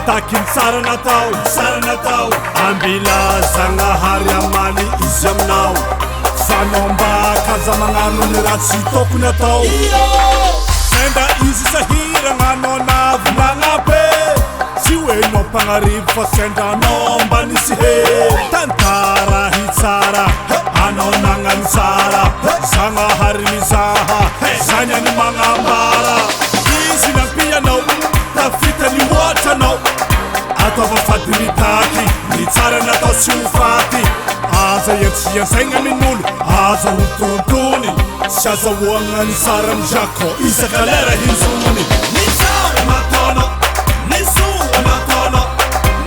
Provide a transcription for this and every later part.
takin saranatao ambila Zagnahary amaly izy aminao fanomba kaza magnano ny raha tsy tokony atao senda izy sahiragnano navinagnabe tsy hoenao mpagnarivo fa sendranao mba nisy he tantara hitsara anao nagnano tsara Zagnahary mizaha zagnany magnambara izy nampianao tafitany hoatranao ataova fady mitaky ny tsara natao tsy ho faty aza iantsiansaigna amin'olo aza ho tontony sy azahoagna ny tsara amy jako isaka lera hinzony ny tsara nataonao ny soa nataonao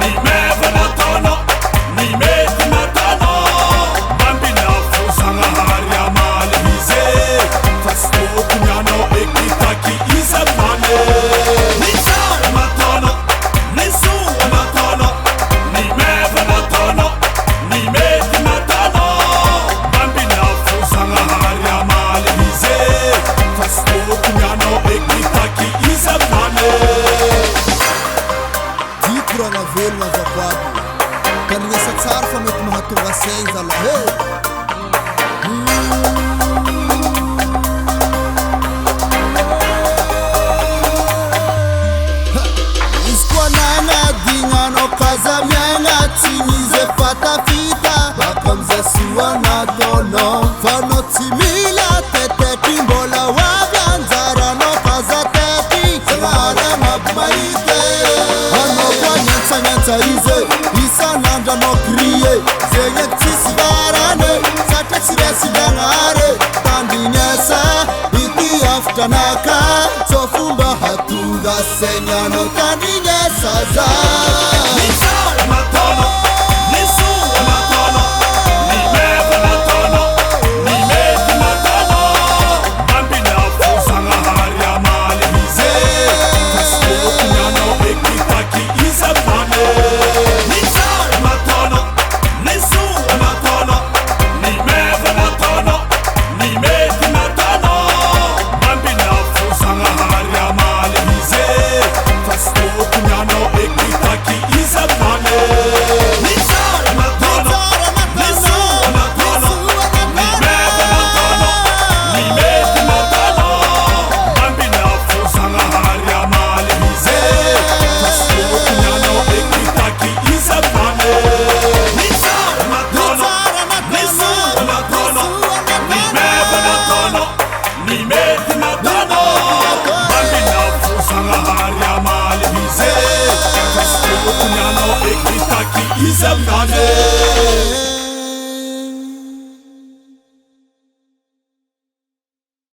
ny meva nataonao ny mety nataonao mambinafo Zagnahary amaly izy fa tsy tokony anao ekitaky izy amane ny tsara nataonao ny soa nataonao ny meva nataonao ny mety nataonao mambinafo Zagnahary amaly izy fa tsy tokony anao ekitaky izy amane diko raha navelogna avakoabo tanignesa tsara fa mety mahatonga saigny zala izy koa nagnadignanao kaza miaigna tsy mize fatafita baka amizay soanataonao fa anao tsy mila teteky mbola hoavy anjaranao kaza teky Zagnahary agnaby mahite anao koa niantsagnantsa izy isan'andro anao crie zegny eky tsisy varane satria tsy resy Zagnahary tandrignesa ity afitranaka tsao fomba hatonga saigny anao tandrignesa za ny tsara nataonao ny soa nataonao ny meva nataonao ny mety nataonao mambinafo Zagnahary amaly izy fa tsy tokony anao ekitaky izy amane ny tsara nataonao ny soa nataonao ny meva nataonao ny mety nataonao mambinafo Zagnahary amaly izy fa tsy tokony anao ekitaky izy amane ny tsara nataonao ny soa nataonao ny meva nataonao ny mety nataonao mambinafo Zagnahary amaly izy fa tsy tokony anao ekitaky izy amane ny tsara nataonao ny soa nataonao ny meva nataonao ny mety nataonao mambinafo Zagnahary amaly izy fa tsy tokony anao ekitaky izy amane